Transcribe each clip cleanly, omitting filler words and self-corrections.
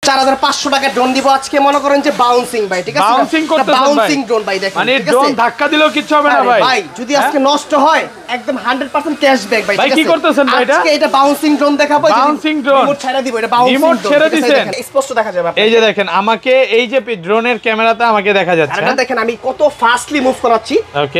4500 টাকা ড্রোন দিব আজকে, মনে করেন যে বাউন্সিং ভাই, ঠিক আছে? বাউন্সিং করতেছেন ভাই, বাউন্সিং ড্রোন ভাই, দেখেন মানে ড্রোন ধাক্কা দিলেও কিছু হবে না ভাই। ভাই যদি আজকে নষ্ট হয় একদম 100% ক্যাশব্যাক ভাই, ঠিক আছে? ভাই কি করতেছেন ভাই? আজকে এটা বাউন্সিং ড্রোন দেখাবো, বাউন্সিং ড্রোন রিমোট ছেড়ে দিব, এটা বাউন্সিং রিমোট ছেড়ে দিবেন, স্পষ্ট দেখা যাবে। এই যে দেখেন আমাকে এই যে ড্রোনের ক্যামেরাতে আমাকে দেখা যাচ্ছে, আর দেখেন আমি কত ফাস্টলি মুভ করাচ্ছি,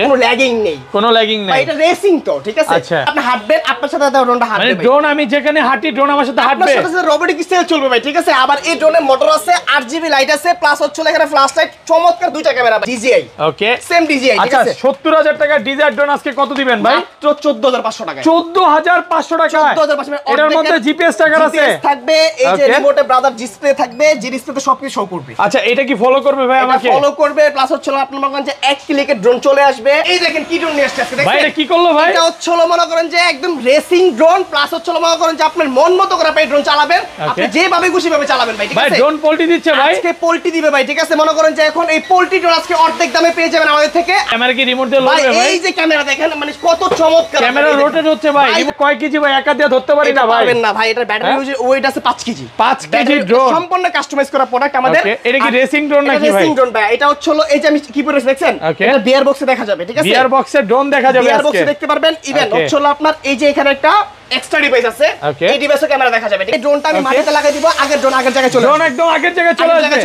কোনো ল্যাগিং নেই, কোনো ল্যাগিং নেই ভাই। এটা রেসিং তো, ঠিক আছে? আচ্ছা, আপনি হাঁটবেন, আপনার সাথে ড্রোনটা হাঁটবে, মানে ড্রোন আমি যেখানে হাঁটি ড্রোন আমার সাথে হাঁটবে, আপনার সাথে রোবোটিক স্টাইল চলবে ভাই, ঠিক আছে? আবার এই ড্রোনে মোটর আছে, 8GB লাইট আছে, প্লাস হচ্ছে এখানে ফ্ল্যাশ লাইট, চমৎকার দুইটা ক্যামেরা DJI, ওকে সেম DJI, ঠিক আচ্ছা। আছে? 70000 টাকা DJI ড্রোন আজকে কত দিবেন ভাই? মাত্র 14500 টাকা। 14500 টাকা। 14500 এর মধ্যে জিপিএস ট্র্যাকার আছে, থাকবে, এই যে রিমোটে ব্রাদার ডিসপ্লে থাকবে, যে ডিসপ্লেতে সবকিছু শো করবে। আচ্ছা, এটা কি ফলো করবে ভাই আমাকে? ফলো করবে, প্লাস হচ্ছে আপনার মনে করেন যে এক ক্লিকে ড্রোন চলে আসবে। এই দেখেন কি ড্রোন নিয়ে আসছে আজকে, দেখেন ভাই এটা কি করলো ভাই? এটা হচ্ছে মনে করেন যে একদম রেসিং ড্রোন, প্লাস হচ্ছে মনে করেন যে আপনার মন মতো করে আপনি ড্রোন চালাবেন, আপনি যেভাবে খুশি ভাবে চালাবেন ভাই, ঠিক আছে? ভাই ড্রোন পোল্টি দিচ্ছে ভাই, আজকে পোল্টি দিবে ভাই, ঠিক আছে? মনে করেন যে এখন এই পোল্টি ড্রোন আজকে অর্ধেক দামে পেয়ে যাবেন আমাদের থেকে। ক্যামেরা কি রিমোট দিয়ে লড়বে ভাই? এই যে ক্যামেরা দেখেন, মানে কত চমৎকার ক্যামেরা রোটেট হচ্ছে ভাই। কয় কেজি ভাই? একা দিয়ে ধরতে পারি না ভাই। পারবেন না ভাই, এটা ব্যাটারি ওয়েট আছে 5 কেজি। 5 কেজি ড্রোন, সম্পূর্ণ কাস্টমাইজ করা প্রোডাক্ট আমাদের। এটা কি রেসিং ড্রোন নাকি ভাই? রেসিং ড্রোন ভাই, এটা হচ্ছে এই যে আমি কি পরে দেখছেন, এটা বিয়ার বক্সে দেখা যাবে, ঠিক আছে? বিয়ার বক্সে ড্রোন দেখা যাবে, বিয়ার বক্সে দেখতে পারবেন। ইভেন হচ্ছে আপনার এই যে এখানে একটা এক্সট্রা ডিভাইস আছে, এই ডিভাইসে ক্যামেরা দেখা যাবে। এই ড্রোনটা আমি মাটিতে লাগাই দিব, আগের ড্রোন আগের জায়গায় চলে আসবে, ড্রোন একদম আগের জায়গায়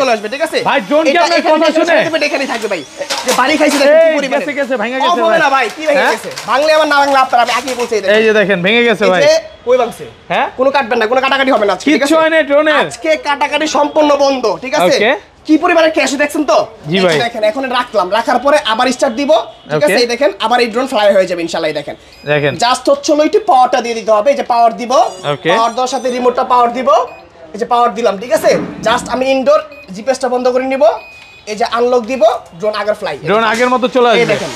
চলে আসবে, ঠিক আছে? ভাই ড্রোন কি আপনার কথা শুনে এখানেই থাকবে ভাই, যে বাড়ি খাইছে দেখেন কি পরিমাণে গেছে ভেঙে গেছে ভাই। না ভাই, কি ভেঙে গেছে? ভাঙলে আমার না ভাঙলে আপনার, আমি আগে বলছি এই যে দেখেন ভেঙে গেছে ভাই। এই যে কই ভাঙছে, হ্যাঁ কোনো কাটবেন না, কোনো কাটাকাটি হবে না আজকে, ঠিক আছে? কিচ্ছু হয় না ড্রোনের, আজকে কাটাকাটি সম্পূর্ণ বন্ধ, ঠিক আছে? কি পরিমাণে ক্যাশ দেখছেন তো? জি ভাই দেখেন এখন রাখলাম, রাখার পরে আবার স্টার্ট দিব, ঠিক আছে? এই দেখেন আবার এই ড্রোন ফ্লাই হয়ে যাবে ইনশাআল্লাহ। দেখেন জাস্ট হচ্ছে একটু পাওয়ারটা দিয়ে দিতে হবে, এই যে পাওয়ার দিব, পাওয়ার দেওয়ার সাথে রিমোটটা পাওয়ার দিব, এই যে পাওয়ার দিলাম, ঠিক আছে? জাস্ট আমি ইনডোর জিপিএসটা বন্ধ করে নিব, এই যে আনলক দিব, ড্রোন আগের ফ্লাই, ড্রোন আগের মতো চলে আসবে। এই দেখেন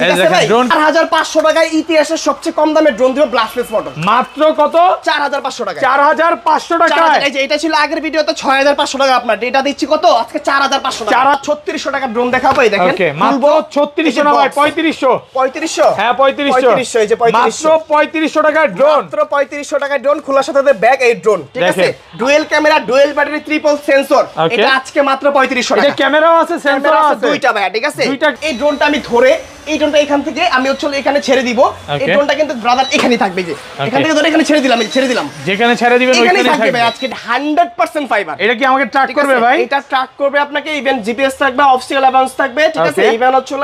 4500 টাকায় ইতিহাসের সবচেয়ে কম দামে ড্রোন দিব, ব্লাস্টলেস মোটর, মাত্র কত? 4500 টাকা। 4500 টাকা। এই যে এটা ছিল আগের ভিডিওতে 6500 টাকা, আপনার এটা দিচ্ছি কত আজকে? 4500 টাকা। 3600 টাকা ড্রোন দেখাবো, এই দেখেন ওকে মাত্র 3600 না ভাই, 3500। 3500? হ্যাঁ 3500, এই যে 3500, মাত্র 3500 টাকা ড্রোন, মাত্র 3500 টাকা ড্রোন, খোলার সাথে ব্যাগ, এই ড্রোন, ঠিক আছে? Dual camera, dual battery, triple sensor, এটা আজকে মাত্র 3500 টাকা। এটা ক্যামেরাও আছে, সেন্সরও আছে, দুইটা ভাই, ঠিক আছে? এই ড্রোনটা আমি ধরে, এই ড্রোনটা এখান থেকে আমি হচ্ছে এখানে ছেড়ে দিব, এই ড্রোনটা কিন্তু ব্রাদার এখানেই থাকবে, যে এখান থেকে ধরে এখানে ছেড়ে দিলাম, যেখানে ছেড়ে দিবেন ওইখানেই থাকবে ভাই। আজকে 100% ফাইবার। এটা কি আমাকে ট্র্যাক করবে ভাই? এটা ট্র্যাক করবে আপনাকে, ইভেন জিপিএস থাকবে, অফিসিয়াল অ্যাডভান্স থাকবে, ঠিক আছে? ইভেন হচ্ছে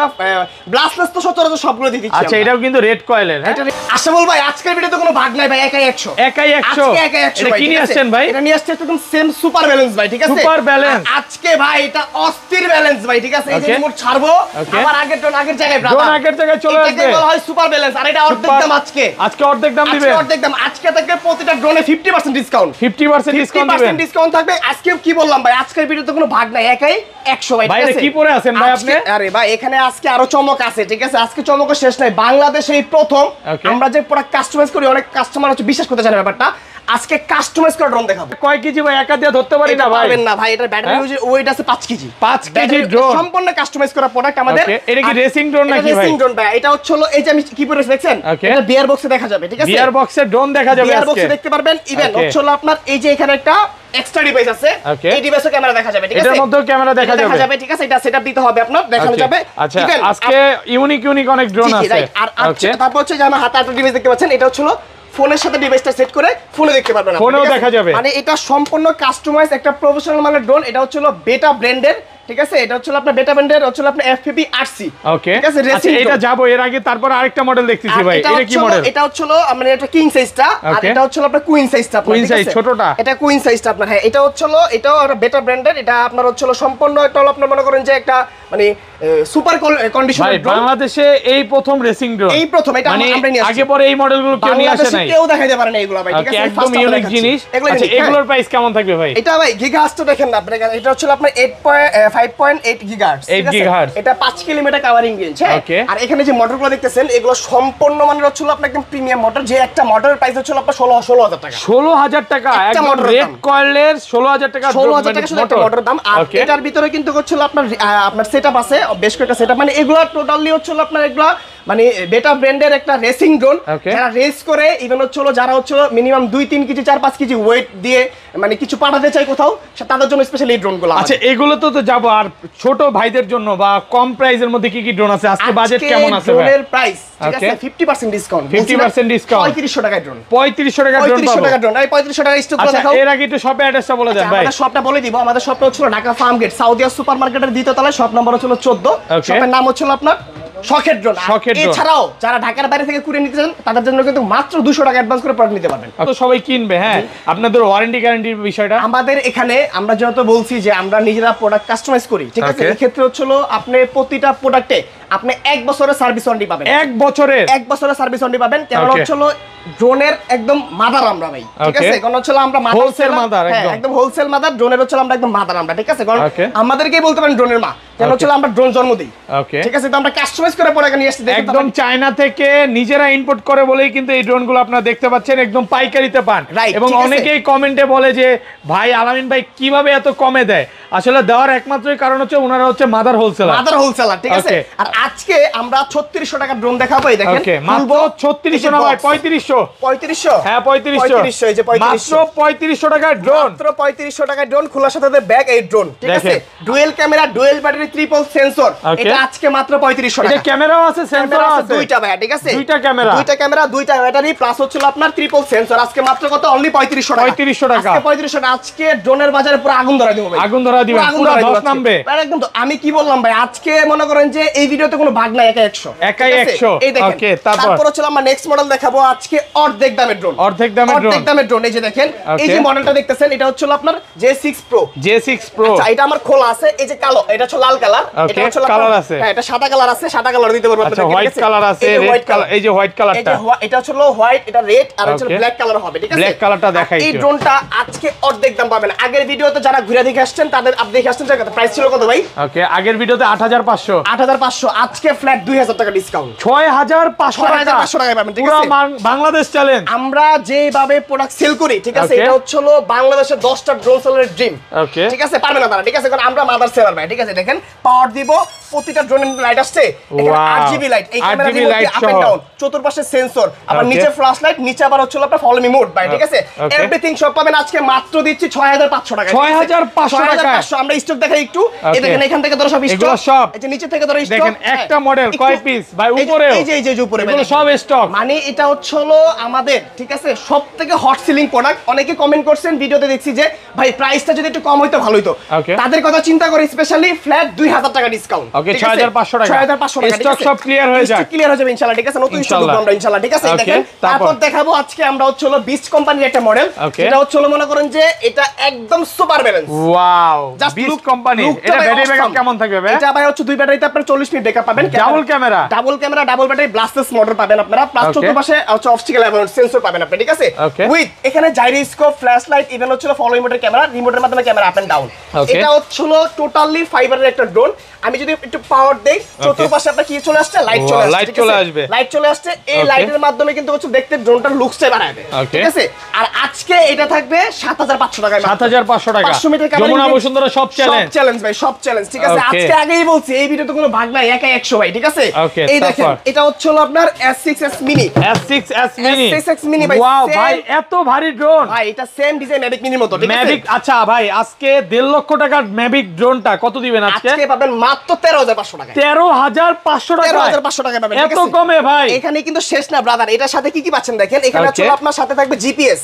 ব্লাস্টলেস তো সচরাচর সবগুলো দিয়ে দিচ্ছি। আচ্ছা এটাও কিন্তু রেড কয়েলের, হ্যাঁ? আশাবল ভাই আজকের ভিডিওতে কোনো ভাগ নাই ভাই, একাই 100, একাই 100। আজকে একাই 100 এটা ভাই, কি নিয়ে আসছেন ভাই? এটা নিয়ে আসছে একদম সেম সুপার ব্যালেন্স ভাই, ঠিক আছে? সুপার ব্যালেন্স আজকে ভাই এটা অস্থির ব্যালেন্স ভাই, ঠিক আছে? এই যে রিমোট ছাড়বো, আবার আগের ড্রোন আগের জায়গায়, ব্রাদার ড্রোন আগের জায়গায় চলে আসবে, এটাকে বলা হয় সুপার ব্যালেন্স। আর এটা অর্ধেক দাম আজকে অর্ধেক দাম দিবেন, অর্ধেক দাম। আজকে থেকে প্রতিটা ড্রোনে 50% ডিসকাউন্ট, 50% ডিসকাউন্ট দিবেন, ডিসকাউন্ট থাকবে। আজকে কি বললাম ভাই, আজকের ভিডিওতে কোনো ভাগ নাই, একাই 100 ভাই, ঠিক আছে? কি পরে আছেন ভাই আপনি? আরে ভাই এখানে আজকে আরো চমক আছে, ঠিক আছে? আজকে চমকের শেষ নাই, বাংলাদেশে এই প্রথম আমরা যে প্রোডাক্ট কাস্টমাইজ করি, অনেক কাস্টমার হচ্ছে বিশ্বাস করতে চায় না ব্যাপারটা, আজকে কাস্টমাইজ করে ড্রোন দেখাবো। কয় কেজি ভাই? একা দিয়ে ধরতে পারি না ভাই, পারবেন না ভাই, এটা ব্যাটারি ওয়েট আছে 5 কেজি। 5 কেজি ড্রোন, সম্পূর্ণ কাস্টমাইজ করা প্রোডাক্ট আমাদের। এটা কি রেসিং ড্রোন নাকি ভাই? রেসিং ড্রোন ভাই, এটা হচ্ছে এই যে আমি কি পরে দেখছেন, এটা বিয়ার বক্সে দেখা যাবে, ঠিক আছে? বিয়ার বক্সে ড্রোন দেখা যাবে, বিয়ার বক্সে দেখতে পারবেন। ইভেন হচ্ছে আপনার এই যে এখানে একটা এক্সট্রা ডিভাইস আছে, এই ডিভাইসে ক্যামেরা দেখা যাবে, ঠিক আছে? এটার মধ্যেও ক্যামেরা দেখা যাবে, ঠিক আছে? এটা সেটআপ দিতে হবে আপনার, দেখানো যাবে। আচ্ছা আজকে ইউনিক অনেক ড্রোন আছে। আর আচ্ছা তারপর হচ্ছে যে আমার হাতে একটা ডিভাইস দেখতে পাচ্ছেন, এটা হচ্ছে ফোনের সাথে ডিভাইসটা সেট করে ফোনে দেখতে পারবেন, ফোনেও দেখা যাবে। মানে এটা সম্পূর্ণ কাস্টমাইজ একটা প্রফেশনাল মানের ড্রোন। এটা হচ্ছে বেটা ব্র্যান্ডের, ঠিক আছে? এটা হচ্ছে আপনার বেটা ব্র্যান্ডের, হচ্ছে আপনার FPV RC, ওকে ঠিক আছে? আচ্ছা এটা যাবো, এর আগে তারপর আরেকটা মডেল দেখতেছি ভাই, এটা কি মডেল? এটা হচ্ছে মানে এটা কিং সাইজটা, আর এটা হচ্ছে আপনার কুইন সাইজটা, কুইন সাইজ ছোটটা, এটা কুইন সাইজটা আপনার। হ্যাঁ এটা হচ্ছে এটাও একটা বেটা ব্র্যান্ডের, এটা আপনার হচ্ছে সম্পূর্ণ একটা আপনার মনে করেন যে একটা মানে সুপার কন্ডিশনার ড্রোন। বাংলাদেশে এই প্রথম রেসিং ড্রোন, এই প্রথম, এটা আমরা নিয়ে আসছি, আগে পরে এই মডেলগুলো কেউ নিয়ে আসে নাই, কেউ দেখাইতে পারে না এগুলো ভাই, ঠিক আছে? একদম ইউনিক জিনিস। আচ্ছা এগুলোর প্রাইস কেমন থাকবে ভাই? এটা ভাই গিগাহার্টজ তো দেখেন না আপনারা, এটা হচ্ছে আপনার 5.8 গিগাহার্টজ, 8 গিগাহার্টজ, এটা 5 কিলোমিটার কভারিং রেঞ্জ, হ্যাঁ? আর এখানে যে মোটরগুলো দেখতেছেন এগুলো সম্পূর্ণ মানের হচ্ছে আপনার একদম প্রিমিয়াম মোটর, যে একটা মোটরের প্রাইস হচ্ছে আপনার 16000 টাকা। 16000 টাকা একদম রেড কয়েলের 16000 টাকা, 16000 টাকা শুধু একটা মোটর দাম। আর এটার ভিতরে কিন্তু হচ্ছে আপনার সেটআপ আছে, বেশ কয়েকটা সেটআপ, মানে এগুলো টোটালি হচ্ছে আপনার এগুলো মানে বেটা ব্র্যান্ডের একটা রেসিং ড্রোন, যারা রেস করে ইভেন হচ্ছে যারা হচ্ছে মিনিমাম 2-3 কেজি 4-5 কেজি ওয়েট দিয়ে মানে কিছু পাঠাতে চাই কোথাও, তাদের জন্য স্পেশালি এই ড্রোনগুলো। আচ্ছা এগুলো তো যাবো, আর ছোট ভাইদের জন্য বা কম প্রাইসের মধ্যে কি কি ড্রোন আছে আজকে? বাজেট কেমন আছে? ড্রোনের প্রাইস ঠিক আছে 50% ডিসকাউন্ট, 50% ডিসকাউন্ট, 3500 টাকা ড্রোন, 3500 টাকা ড্রোন, 3500 টাকা ড্রোন। এই 3500 টাকা স্টক করে দেখাও। এর আগে একটু শপে অ্যাড্রেসটা বলে দেন ভাই। আমাদের শপটা বলে দিব, আমাদের শপটা হচ্ছে ঢাকা ফার্ম গেট সাউদিয়া সুপারমার্কেটের দ্বিতীয় তলায়, শপ নম্বর হচ্ছে 14, শপের নাম হচ্ছে আপনার শখের ড্রোন। এছাড়াও যারা ঢাকার বাইরে থেকে কুরিয়ে নিতে চান তাদের জন্য কিন্তু মাত্র 200 টাকা অ্যাডভান্স করে প্রোডাক্ট নিতে পারবেন। তো সবাই কিনবে। হ্যাঁ, আপনাদের ওয়ারেন্টি গ্যারান্টির বিষয়টা আমাদের এখানে আমরা যত বলছি যে আমরা নিজেরা প্রোডাক্ট কাস্টমাইজ করি, ঠিক আছে? এই ক্ষেত্রে হচ্ছে আপনি প্রতিটা প্রোডাক্টে আপনি 1 বছরের সার্ভিস ওয়ারেন্টি পাবেন। 1 বছরের সার্ভিস ওয়ারেন্টি পাবেন। কারণ হচ্ছে ড্রোনের একদম মাদার আমরা ভাই, ঠিক আছে? কারণ হচ্ছে আমরা হোলসেল মাদার, একদম হোলসেল মাদার। ড্রোনের হচ্ছে আমরা একদম মাদার আমরা, ঠিক আছে? কারণ আমাদেরকেই বলতে পারেন ড্রোনের মা, কারণ হচ্ছে আমরা ড্রোন জন্ম দিই, ঠিক আছে? তো আমরা কাস্টমাইজ করে প্রোডাক্ট নিয়ে আসছি, একদম চায়না থেকে নিজেরা ইম্পোর্ট করে বলেই কিন্তু এই ড্রোনগুলো আপনারা দেখতে পাচ্ছেন একদম পাইকারিতে পান। এবং অনেকেই কমেন্টে বলে যে ভাই আলামিন ভাই কিভাবে এত কমে দেয়? আসলে দেওয়ার একমাত্রই কারণ হচ্ছে ওনারা হচ্ছে মাদার হোলসেলার, ঠিক আছে? আর আজকে আমরা 3600 টাকা ড্রোন দেখাবো। এই দেখেন মাত্র 3600 না ভাই 3500। হ্যাঁ 3500, এই যে 3500, মাত্র 3500 টাকা ড্রোন, মাত্র 3500 টাকা ড্রোন, খোলার সাথে ব্যাগ এই ড্রোন, ঠিক আছে? Dual camera, dual battery, triple sensor, এটা আজকে মাত্র 3500 টাকা। এটা ক্যামেরাও আছে, সেন্সর আছে, দুইটা ভাই, ঠিক আছে? দুইটা ক্যামেরা, দুইটা ব্যাটারি প্লাস হচ্ছে আপনার ট্রিপল সেন্সর। আজকে মাত্র কত? অনলি 3500 টাকা। 3500 টাকা, আজকে 3500 টাকা। আজকে ড্রোনের বাজারে পুরো আগুন ধরা দিব ভাই, আগুন ধরা দিবেন, পুরো 10 নামবে একদম। আমি কি বললাম ভাই, আজকে মনে করেন যে এই ভিডিওতে কোনো ভাগ নাই, একাই 100। এই দেখেন। ওকে, তারপর হচ্ছে আমরা নেক্সট মডেল দেখাবো আজকে অর্ধেক দামের ড্রোন, অর্ধেক দামের ড্রোন। এই যে দেখেন, এই যে মডেলটা দেখতেছেন, এটা হচ্ছে আপনার J6 Pro। আচ্ছা, এটা আমার খোলা আছে, এই যে কালো, এটা হচ্ছে লাল কালার, এটা হচ্ছে কালার আছে, হ্যাঁ এটা সাদা কালার আছে, সাদা কালার দিতে পারবো আপনাদের। হোয়াইট কালার আছে, রেড কালার, এই যে হোয়াইট কালারটা, এটা হচ্ছে হোয়াইট, এটা রেড, আর হচ্ছে ব্ল্যাক কালার হবে, ঠিক আছে? ব্ল্যাক কালারটা দেখাই। এই ড্রোনটা আজকে অর্ধেক দাম পাবেন। আগের ভিডিওতে যারা ঘুরে দেখে আসছেন তাদের আপনি দেখে আসছেন, প্রাইস ছিল কত ভাই? ওকে, আগের ভিডিওতে 8500, আজকে ফ্ল্যাট 2000 টাকা ডিসকাউন্ট, 6500 টাকা পাবেন, ঠিক আছে? পুরো বাংলাদেশ চ্যালেঞ্জ। আমরা যেভাবে প্রোডাক্ট সেল করি, ঠিক আছে, এটা হচ্ছে বাংলাদেশের 10টা ড্রোন সেলারের ড্রিম, ঠিক আছে? পারবে না তারা, ঠিক আছে? কারণ আমরা মাদার সেলার ভাই, ঠিক আছে? দেখেন পাওয়ার দিব, প্রতিটা ড্রোনের লাইট আসছে, এখানে 8GB লাইট, এই ক্যামেরা দিয়ে আপ এন্ড ডাউন, চতুর্পাশে সেন্সর, আবার নিচে ফ্ল্যাশ লাইট, নিচে আবার হচ্ছে আপনার ফলো মি মোড ভাই, ঠিক আছে? এভরিথিং সব পাবেন। আজকে মাত্র দিচ্ছি 6500 টাকা, 6500 টাকা। আমরা স্টক দেখাই একটু, এই দেখেন এখান থেকে ধরো সব স্টক, এই যে নিচে থেকে ধরো স্টক, দেখেন একটা মডেল কয় পিস ভাই? উপরে এই যে উপরে এগুলো সব স্টক। মানে এটা হচ্ছে আমাদের, ঠিক আছে, সবথেকে হট সেলিং প্রোডাক্ট। অনেকে কমেন্ট করছেন ভিডিওতে, দেখছি যে ভাই প্রাইসটা যদি একটু কম হইতো ভালো হইতো, তাদের কথা চিন্তা করে স্পেশালি ফ্ল্যাট 2000 টাকা ডিসকাউন্ট। ওকে, 6500 টাকা, 6500 টাকা স্টক সব ক্লিয়ার হয়ে যায়, ক্লিয়ার হয়ে যাবে ইনশাআল্লাহ, ঠিক আছে? নতুন স্টক দেব আমরা ইনশাআল্লাহ, ঠিক আছে? দেখেন তারপর দেখাবো আজকে আমরা হচ্ছে বিস্ট কোম্পানির একটা মডেল, যেটা হচ্ছে মনে করেন যে এটা একদম super balance. Wow, beast company. এটা ব্যাটারি ব্যাকআপ কেমন থাকবে ভাই? এটা ভাই হচ্ছে দুই ব্যাটারিতে আপনারা 40 মিনিট ব্যাকআপ পাবেন। Double camera, double battery, ব্লাস্টলেস motor পাবেন আপনারা, প্লাস চতুর্পাশে হচ্ছে অপটিক্যাল সেন্সর পাবেন আপনি, ঠিক আছে? উইথ এখানে জাইরোস্কোপ, ফ্ল্যাশ লাইট, ইভেন হচ্ছে ফলো মি ক্যামেরা, রিমোটের মাধ্যমে ক্যামেরা আপ এন্ড ডাউন। এটা হচ্ছে টোটালি ফাইবারের একটা ড্রোন। আমি যদি একটু পাওয়ার দেই, চতুর্পাশে আপনার কি চলে আসছে? লাইট চলে আসছে। এই লাইটের মাধ্যমে কিন্তু হচ্ছে দেখতে ড্রোনটার লুকসটা বাড়াবে, ঠিক আছে? আর আজকে এটা থাকবে 7500 টাকায়, 7500 টাকা। 500 মিটার যমুনা বসুন্ধরা সব চ্যালেঞ্জ ভাই, সব চ্যালেঞ্জ, ঠিক আছে? আজকে আগেই বলছি এই ভিডিওতে কোনো ভাগ নাই, একাই 100 ভাই, ঠিক আছে? এই দেখেন, এটা হচ্ছে আপনার S6S মিনি ভাই। ওয়াও ভাই, এত ভারী ড্রোন ভাই, এটা সেম ডিজাইন ম্যাভিক মিনির মতো, ঠিক আছে? ম্যাভিক। আচ্ছা ভাই, আজকে 1.5 লক্ষ টাকার ম্যাভিক ড্রোনটা কত দিবেন আজকে? আজকে পাবেন মাত্র 13500 টাকা, 13500 টাকা, 13500 টাকা পাবেন, এত কমে ভাই? এখানে কিন্তু শেষ না ব্রাদার, এটার সাথে কি কি পাচ্ছেন দেখেন। এখানে হচ্ছে আপনার সাথে থাকবে জিপিএস,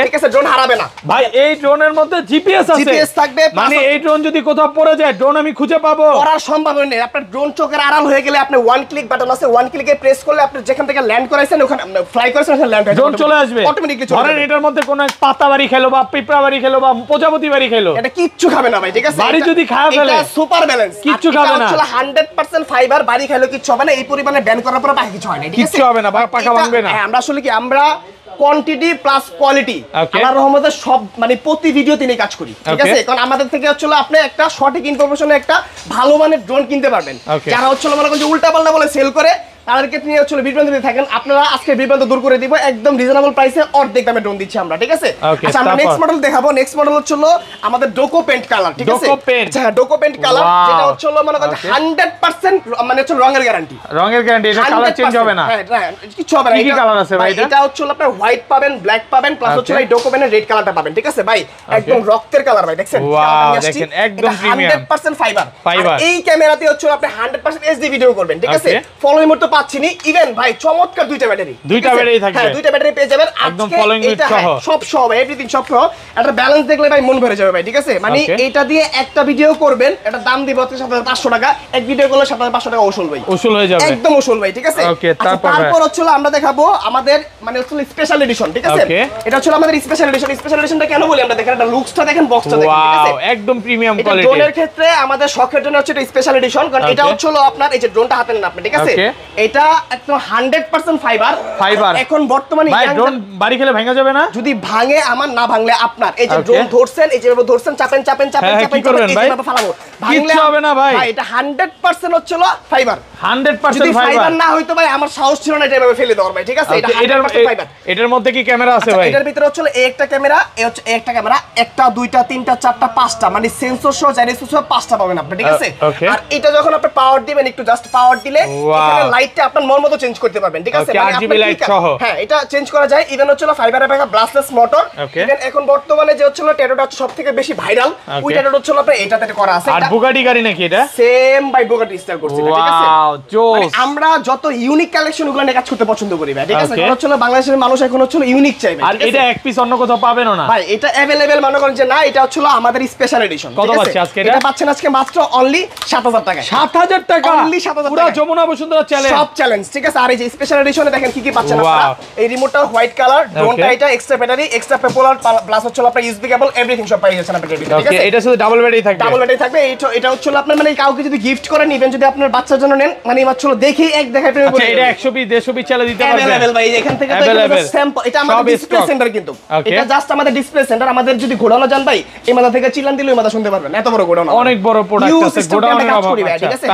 ঠিক আছে? ড্রোন হারাবে না ভাই, এই ড্রোনের মধ্যে জিপিএস আছে, জিপিএস থাকবে। মানে এই ড্রোন যদি কোথাও পড়ে যায়, ড্রোন আমি খুঁজে পাবো? পড়ার সম্ভাবনা নেই। আপনার ড্রোন চোখের আড়াল হয়ে গেলে আপনি ওয়ান ক্লিক বাটন আছে, ওয়ান ক্লিকে প্রেস করলে আপনি যেখান থেকে ল্যান্ড করাইছেন, ওখানে ফ্লাই করেছেন, ওখানে ল্যান্ড হয়ে ড্রোন চলে আসবে অটোমেটিক্যালি। ধরেন এটার মধ্যে কোনো পাতা বাড়ি খেলো বা পিঁপড়া বাড়ি খেলো বা প্রজাপতি বাড়ি খেলো, এটা কিচ্ছু খাবে না ভাই, ঠিক আছে? বাড়ি যদি খায় ফেলে, এটা সুপার ব্যালেন্স, কিচ্ছু খাবে না। এটা 100% ফাইবার, বাড়ি খেলো কিচ্ছু হবে না। এই পরিমাণে ব্যান করার পর বাকি কিছু হয় না, ঠিক আছে? কিচ্ছু হবে না, পাকা ভাঙবে না। আমরা আসলে কি, আমরা কোয়ান্টিটি প্লাস কোয়ালিটি আল্লাহর রহমতে সব মানে প্রতি ভিডিও তিনি কাজ করি, ঠিক আছে? কারণ আমাদের থেকে হচ্ছে আপনি একটা সঠিক ইনফরমেশনে একটা ভালো মানের ড্রোন কিনতে পারবেন। যারা হচ্ছে মনে করেন যে উল্টাপাল্টা বলে সেল করে, তাদেরকে নিয়ে হচ্ছে বিভ্রান্তি থাকেন, আপনারা আজকে বিভ্রান্ত দূর করে দিব একদম রিজনেবল প্রাইসে, অর্ধেক দামে ড্রোন দিচ্ছি আমরা, ঠিক আছে? আচ্ছা আমরা নেক্সট মডেল দেখাবো। নেক্সট মডেল হচ্ছে আমাদের ডোকো পেন্ট কালার, ঠিক আছে? আচ্ছা ডোকো পেন্ট কালার, যেটা হচ্ছে মনে করেন 100% মানে হচ্ছে রঙের গ্যারান্টি। রঙের গ্যারান্টি, এটা কালার চেঞ্জ হবে না? হ্যাঁ কিছু হবে না। কি কালার আছে ভাই? এটা হচ্ছে আপনার হোয়াইট পাবেন, ব্ল্যাক পাবেন, প্লাস হচ্ছে এই ডোকো পেন্টের রেড কালারটা পাবেন, ঠিক আছে ভাই? একদম রক্তের কালার ভাই, দেখছেন? দেখেন একদম প্রিমিয়াম 100% ফাইবার। এই ক্যামেরাতে হচ্ছে আপনি 100% এইচডি ভিডিও করবেন, ঠিক আছে? ফলোইং মোড তো পাচ্ছেনই, ইভেন ভাই চমৎকার দুইটা ব্যাটারি থাকবে। হ্যাঁ দুইটা ব্যাটারি পেয়ে যাবেন একদম ফলোইং মোড সহ, সব সহ ভাই, এভরিথিং সব সহ। একটা ব্যালেন্স দেখলে ভাই মন ভরে যাবে ভাই, ঠিক আছে? মানে এটা দিয়ে একটা ভিডিও করবেন, এটা দাম দিব 7500 টাকা, এক ভিডিও করলে 7500 টাকা ওসুল ভাই, ওসুল হয়ে যাবে, একদম ওসুল ভাই, ঠিক আছে? তারপর হচ্ছে আমরা দেখাবো আমাদের মানে হচ্ছে স্পেশাল এডিশন, ঠিক আছে? এটা হচ্ছে আমাদের স্পেশাল এডিশন। স্পেশাল এডিশনটা কেন বলি আমরা, দেখেন এটা লুকসটা দেখেন, বক্সটা দেখেন, ঠিক আছে? একদম প্রিমিয়াম কোয়ালিটি। ড্রোনের ক্ষেত্রে আমাদের শখের জন্য হচ্ছে এটা স্পেশাল এডিশন, কারণ এটা হচ্ছে আপনার এই যে ড্রোনটা হাতে নেন আপনি, ঠিক আছে? এটা একদম 100% ফাইবার। এখন বর্তমানে ভাই ড্রোন বাড়ি খেলে ভাঙা যাবে না? যদি ভাঙে আমার, না ভাঙলে আপনার। এই যে ড্রোন ধরছেন, এই যেভাবে ধরছেন, চাপেন চাপেন চাপেন চাপেন চাপেন, এইভাবে ফালাবো, ভাঙলে হবে না ভাই। এটা 100% হচ্ছে ফাইবার, 100% ফাইবার না হয়তো ভাই আমার সাহস ছিল না এটা এভাবে ফেলে দেওয়ার ভাই, ঠিক আছে? এটা 100% ফাইবার। এটার মধ্যে কি ক্যামেরা আছে ভাই? এটার ভিতরে হচ্ছে এই একটা ক্যামেরা, এই হচ্ছে একটা ক্যামেরা, একটা দুইটা তিনটা চারটা পাঁচটা, মানে সেন্সর সহ জাইরোস্কোপ সহ পাঁচটা পাবেন আপনি, ঠিক আছে? আর এটা যখন আপনি পাওয়ার দিবেন, একটু জাস্ট পাওয়ার দিলে এখানে লাইটটা আপনার মন মতো চেঞ্জ করতে পারবেন, ঠিক আছে? মানে RGB লাইট সহ, হ্যাঁ এটা চেঞ্জ করা যায়। ইভেন হচ্ছে ফাইবারের ব্যাকআপ ব্লাস্টলেস মোটর। ইভেন এখন বর্তমানে যে হচ্ছে ট্যাটোটা হচ্ছে সবথেকে বেশি ভাইরাল, ওই ট্যাটোটা হচ্ছে আপনার এটাতে করা আছে। আর বুগাটি গাড়ি নাকি এটা? সেম বাই বুগাটি স্টাইল করছে, ঠিক আছে? ওয়াও জোস। আমরা যত ইউনিক কালেকশন গুলো নিয়ে কাজ করতে পছন্দ করি ভাই, ঠিক আছে? কারণ হচ্ছে বাংলাদেশের মানুষ এখন হচ্ছে ইউনিক চাই ভাই, আর এটা এক পিস অন্য কোথাও পাবেন না ভাই, এটা अवेलेबल মনে করেন যে না, এটা হচ্ছে আমাদের স্পেশাল এডিশন। কত পাচ্ছেন আজকে? এটা পাচ্ছেন আজকে মাত্র অনলি 7000 টাকা। 7000 টাকা অনলি 7000 পুরো যমুনা বসুন্ধরা চ্যালেঞ্জ, সব চ্যালেঞ্জ, ঠিক আছে? আর এই যে স্পেশাল এডিশনে দেখেন কি কি পাচ্ছেন আপনারা। এই রিমোটটা হোয়াইট কালার, ড্রোনটা এটা extra battery, extra popular, plus হচ্ছে আপনার ইউএসবি কেবল, এভরিথিং সব পাই যাচ্ছেন আপনাদের, ঠিক আছে? এটা শুধু ডাবল ব্যাটারি থাকবে, ডাবল ব্যাটারি থাকবে। এটা হচ্ছে আপনার মানে কাউকে যদি গিফট করেন, ইভেন যদি আপনার বাচ্চার জন্য নেন, মানে মাত্র দেখি এক দেখায় প্রেমে পড়ে। এটা 100 পিস 150 পিস চালা দিতে পারবেন अवेलेबल ভাই, এখান থেকে তো স্যাম্পল। এটা আমাদের ডিসপ্লে সেন্টার, কিন্তু এটা জাস্ট আমাদের ডিসপ্লে সেন্টার। আমাদের যদি গোডাউনে যান ভাই, এই মাথা থেকে চিল্লান দিলে ওই মাথা শুনতে পারবেন, এত বড় গোডাউন, অনেক বড় প্রোডাক্ট আছে গোডাউনের অভাব, ঠিক আছে?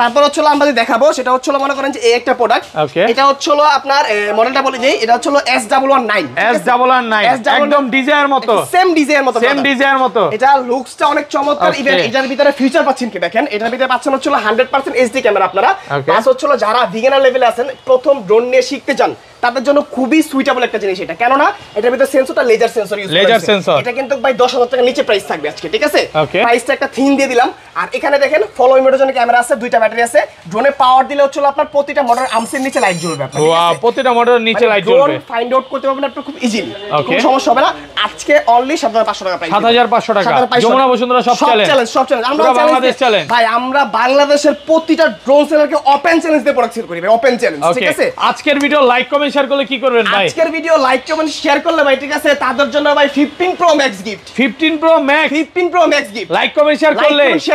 তারপর হচ্ছে আমরা যদি দেখাবো, সেটা হচ্ছে মনে করেন যে এই একটা প্রোডাক্ট, এটা হচ্ছে আপনার মডেলটা বলে যে এটা হচ্ছে S119, S119 একদম ডিজাইনের মতো, সেম ডিজাইনের মতো, সেম ডিজাইনের মতো। এটা লুকসটা অনেক চমৎকার। ইভেন এটার ভিতরে ফিচার পাচ্ছেন কি দেখেন, এটার ভিতরে পাচ্ছেন হচ্ছে 100% এইচডি ক্যামেরা আপনারা। প্লাস হচ্ছে যারা বিগিনার লেভেলে আছেন, প্রথম ড্রোন নিয়ে শিখতে চান, তাদের জন্য খুবই সুইটেবল একটা জিনিস এটা। কেননা এটার ভিতরে সেন্সরটা লেজার সেন্সর ইউজ করা লেজার সেন্সর। এটা কিন্তু ভাই 10000 টাকা নিচে প্রাইস থাকবে আজকে, ঠিক আছে? প্রাইসটা একটা থিম দিয়ে দিলাম। আর এখানে দেখেন ফলোইং মোডের জন্য ক্যামেরা আছে, দুইটা ব্যাটারি আছে। ড্রোনে পাওয়ার দিলে হচ্ছে আপনার প্রতিটা মোটর আর্মসের নিচে লাইট জ্বলবে আপনার, ঠিক আছে? ওয়াও, প্রতিটা মোটরের নিচে লাইট জ্বলবে। ড্রোন ফাইন্ড আউট করতে পারবেন আপনি খুব ইজিলি, কোনো সমস্যা হবে না। আজকে অনলি 7500 টাকা প্রাইস, 7500 টাকা যমুনা বসুন্ধরা সব চ্যালেঞ্জ, সব চ্যালেঞ্জ। আমরা বাংলাদেশ চ্যালেঞ্জ ভাই, আমরা বাংলাদেশের প্রতিটা ড্রোন সেলারকে ওপেন চ্যালেঞ্জ দিয়ে প্রোডাক্ট সেল করি ভাই, ওপেন চ্যালেঞ্জ, ঠিক আছে? আজকের ভিডিও লাইক কমেন্ট শেয়ার করলে কি করবেন ভাই? আজকের ভিডিও লাইক কমেন্ট শেয়ার করলে ভাই, ঠিক আছে, তাদের জন্য ভাই 15 pro max gift, 15 pro max gift. Like comment share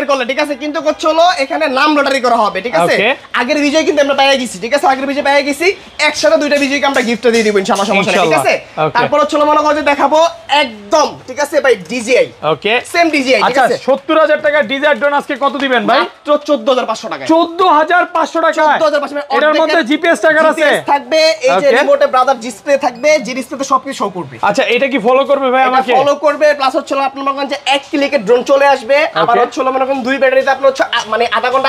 করলে, ঠিক আছে? কিন্তু হলো এখানে নাম লটারি করা হবে, ঠিক আছে? আগের বিজয় কিন্তু আমরা পেয়ে গেছি, ঠিক আছে? আগের বিজয় পেয়ে গেছি, একসাথে দুইটা বিজয়কে আমরা গিফটটা দিয়ে দিব ইনশাআল্লাহ, সমস্যা নেই, ঠিক আছে? তারপর হচ্ছে মনে করো যে দেখাবো একদম, ঠিক আছে ভাই, ডিজিআই, ওকে, সেম ডিজিআই, ঠিক আছে? 70000 টাকা ডিজিআই ড্রোন আজকে কত দিবেন ভাই? মাত্র 14500 টাকা, 14500 টাকা। 14500 এর মধ্যে জিপিএস ট্র্যাকার আছে, থাকবে, এই যে রিমোটে ব্রাদার ডিসপ্লে থাকবে, যে ডিসপ্লেতে সবকিছু শো করবে। আচ্ছা, এটা কি ফলো করবে ভাই আমাকে? ফলো করবে, প্লাস হচ্ছে আপনার মনে করেন যে এক ক্লিকে ড্রোন চলে আসবে। আবার হচ্ছে মনে করেন দুই ব্যাটারিতে আপনি হচ্ছে মানে আধা ঘন্টা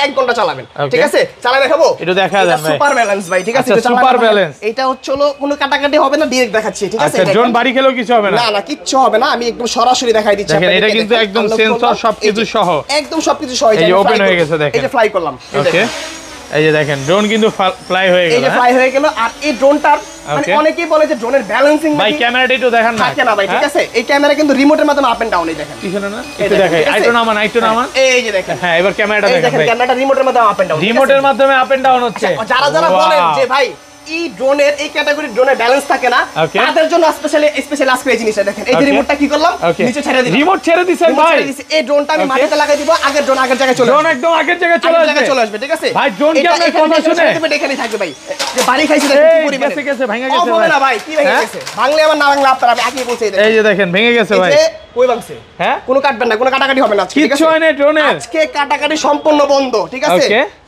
1 ঘন্টা চালাবেন, ঠিক আছে? চালাই দেখাবো, এটা দেখা যাবে ভাই, সুপার ব্যালেন্স ভাই, ঠিক আছে? Super balance. এটা হচ্ছে কোনো কাটাকাটি হবে না, ডাইরেক্ট দেখাচ্ছি, ঠিক আছে? ড্রোন বাড়ি খেলেও কিছু হবে না, না কিচ্ছু হবে না, আমি একদম সরাসরি দেখাই দিচ্ছি আপনাদের। এটা কিন্তু একদম সেন্সর সবকিছু সহ, একদম সবকিছু সহ। এই যে ওপেন হয়ে গেছে, দেখেন, এই যে ফ্লাই করলাম, ওকে, এই যে দেখেন ড্রোন কিন্তু ফ্লাই হয়ে গেল, এই যে ফ্লাই হয়ে গেল। আর এই ড্রোনটার মানে অনেকেই বলে যে ড্রোনের ব্যালেন্সিং ভাই ক্যামেরাটা একটু দেখান না, থাকে না ভাই, ঠিক আছে? এই ক্যামেরা কিন্তু রিমোটের মাধ্যমে আপ এন্ড ডাউন, এই দেখেন, পিছনে না একটু দেখাই, আইটো নামান, এই যে দেখেন, হ্যাঁ, এবার ক্যামেরাটা দেখেন ভাই, ক্যামেরাটা রিমোটের মাধ্যমে আপ এন্ড ডাউন, রিমোটের মাধ্যমে আপ এন্ড ডাউন হচ্ছে। যারা বলেন যে ভাই এই ড্রোনের এই ক্যাটাগরি ড্রোনের ব্যালেন্স থাকে না, তাদের জন্য স্পেশালি আজকে এই জিনিসটা দেখেন। এই যে রিমোটটা কি করলাম, নিচে ছেড়ে দিলাম, রিমোট ছেড়ে দিছেন ভাই। এই ড্রোনটা আমি মাটিতে লাগাই দিব, আগের ড্রোন আগের জায়গায় চলে আসবে, ড্রোন একদম আগের জায়গায় চলে আসবে, ঠিক আছে ভাই? ড্রোন কি আপনার কথা শুনে এখানেই থাকবে ভাই, যে বাড়ি খাইছে দেখেন কি পরিমাণে গেছে, ভেঙে গেছে ভাই। না ভাই, কি ভেঙে গেছে? ভাঙলে আমার না ভাঙলে আপনারা, আমি আগে বলছি, এই যে দেখেন ভেঙে গেছে ভাই। কই ভাঙছে? হ্যাঁ, কোনো কাটবেন না, কোনো কাটাকাটি হবে না, ঠিক আছে? কিছু হয় না ড্রোনের, আজকে কাটাকাটি সম্পূর্ণ বন্ধ, ঠিক আছে?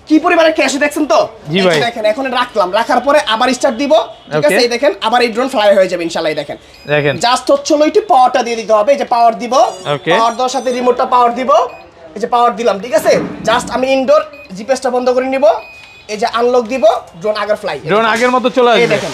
কি পরিমাণে ক্যাশ দেখছেন তো? জি ভাই দেখেন এখন রাখলাম, রাখার পরে আবার স্টার্ট দিব, ঠিক আছে? এই দেখেন আবার এই ড্রোন ফ্লাই হয়ে যাবে ইনশাআল্লাহ। দেখেন জাস্ট হচ্ছে একটু পাওয়ারটা দিয়ে দিতে হবে, এই যে পাওয়ার দিব, পাওয়ার দেওয়ার সাথে রিমোটটা পাওয়ার দিব, এই যে পাওয়ার দিলাম, ঠিক আছে? জাস্ট আমি ইনডোর জিপিএসটা বন্ধ করে নিব, এই যে আনলক দিব, ড্রোন আগের ফ্লাই, ড্রোন আগের মতো চলে আসবে। এই দেখেন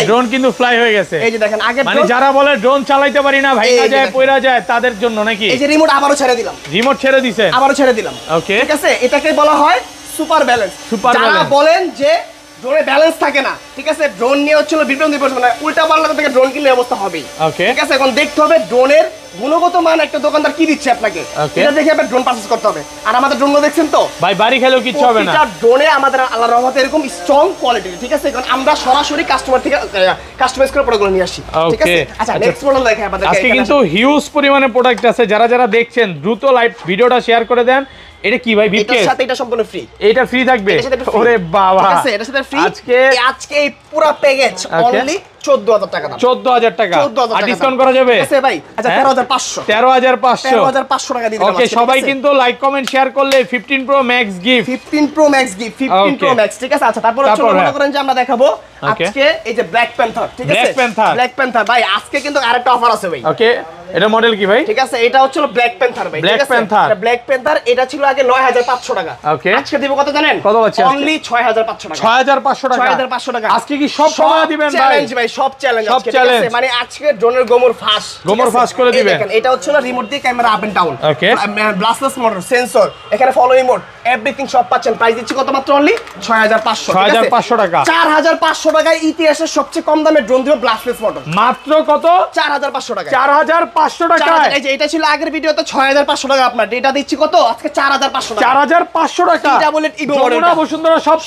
ড্রোন কিন্তু ফ্লাই হয়ে গেছে। এই যে দেখেন আগে মানে যারা বলে ড্রোন চালাইতে পারি না, ভাইয়া যায় পয়রা যায়, তাদের জন্য নাকি? এই যে রিমোট আবারও ছেড়ে দিলাম, রিমোট ছেড়ে দিয়েছেন, আবারও ছেড়ে দিলাম, ওকে ঠিক আছে? এটাকে বলা হয় সুপার ব্যালেন্স। সুপার যারা ব্যালেন্স বলেন যে ড্রোনে ব্যালেন্স থাকে না, ঠিক আছে? ড্রোন নিয়ে হচ্ছিল বিভ্রান্তি পড়ছে, মানে উল্টা পাল্টা থেকে ড্রোন কিনলে অবস্থা হবেই, ওকে ঠিক আছে? এখন দেখতে হবে ড্রোনের গুণগত মান একটা দোকানদার কি দিচ্ছে আপনাকে, এটা দেখে আপনি ড্রোন পারচেজ করতে হবে। আর আমাদের ড্রোনগুলো দেখছেন তো ভাই, বাড়ি খেলেও কিছু হবে না। এটা ড্রোনে আমাদের আল্লাহর রহমতে এরকম স্ট্রং কোয়ালিটি, ঠিক আছে? কারণ আমরা সরাসরি কাস্টমার থেকে কাস্টমাইজ করে প্রোডাক্টগুলো নিয়ে আসি, ঠিক আছে? আচ্ছা নেক্সট মডেল দেখাই আমাদের। আজকে কিন্তু হিউজ পরিমাণে প্রোডাক্ট আছে, যারা যারা দেখছেন দ্রুত লাইভ ভিডিওটা শেয়ার করে দেন। এটা কি ভাই? এটার সাথে এটা সম্পূর্ণ ফ্রি, এটা ফ্রি থাকবে? ওরে বাবা, ঠিক আছে? এটার সাথে ফ্রি। আজকে এই পুরো প্যাকেজ অনলি 14000 টাকা দাম। 14000 টাকা আর ডিসকাউন্ট করা যাবে? ঠিক আছে ভাই। আচ্ছা 13500 13500 টাকা দিয়ে দিলাম। ওকে, সবাই কিন্তু লাইক কমেন্ট শেয়ার করলে 15 pro max gift, 15 pro max gift, 15 pro max, ঠিক আছে? আচ্ছা তারপর হচ্ছে মনে করেন যে আমরা দেখাবো আজকে এই যে ব্ল্যাক প্যান্থার, ঠিক আছে? ব্ল্যাক প্যান্থার ভাই আজকে কিন্তু আরেকটা অফার আছে ভাই। ওকে, এটা মডেল কি ভাই? ঠিক আছে, এটা হচ্ছে ব্ল্যাক প্যান্থার ভাই, ঠিক আছে? এটা ব্ল্যাক প্যান্থার, এটা ছিল আগে 9500 টাকা, ওকে আজকে দিব কত জানেন? কত পাচ্ছি? অনলি 6500 টাকা। 6500 টাকা, 6500 টাকা। আজকে কি সব সময় দিবেন ভাই? চ্যালেঞ্জ ভাই, সব চ্যালেঞ্জ আজকে, ঠিক আছে? মানে আজকে ড্রোনের গোমর ফাঁস, গোমর ফাঁস করে দিবেন। দেখেন এটা হচ্ছে রিমোট দিয়ে camera up and down, okay brushless motor, sensor, এখানে ফলোইং মোড, এভরিথিং সব পাচ্ছেন। প্রাইস দিচ্ছি কত? মাত্র অনলি 6500, 6500 টাকা। 4500 টাকায় ইতিহাসের সবচেয়ে কম দামে ড্রোন দিব ব্লাস্টলেস মোটর, মাত্র কত? 4500 টাকা। 4500 টাকা। এই যে এটা ছিল আগের ভিডিওতে 6500 টাকা, আপনার এটা দিচ্ছি কত? আজকে 4500 টাকা। 4500 টাকা। Double eight evo model, Jamuna Bashundhara সব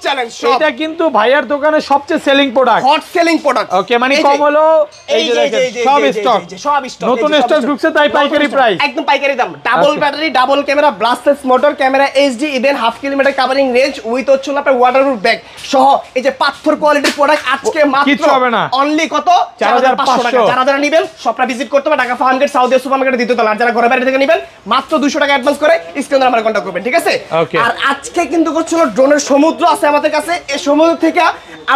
চ্যালেঞ্জ। এটা কিন্তু ভাইয়ার দোকানের সবচেয়ে selling product, hot selling product. Okay, মানে কম হলো এই যে দেখেন সব স্টক, নতুন স্টক ঢুকছে, তাই পাইকারি প্রাইস, একদম পাইকারি দাম। Double battery, double camera, ব্লাস্টলেস motor, camera HD, even half kilometre covering range with হচ্ছে আপনার ওয়াটারপ্রুফ ব্যাগ সহ এই যে পাথর কোয়ালিটির প্রোডাক্ট আজকে মাত্র অনলি কত? 4500 টাকা। যারা যারা নেবেন সবটা ভিজিট করতে হবে ঢাকা ফার্মগেট সাউথ সুপারমার্কেটে দিতে হবে। আর যারা ঘরে বাইরে থেকে নেবেন মাত্র 200 টাকা অ্যাডভান্স করে স্ক্রিনে নাম্বারে কন্টাক্ট করবেন, ঠিক আছে? আর আজকে কিন্তু করছিল ড্রোনের সমুদ্র আছে আমাদের কাছে, এই সমুদ্র থেকে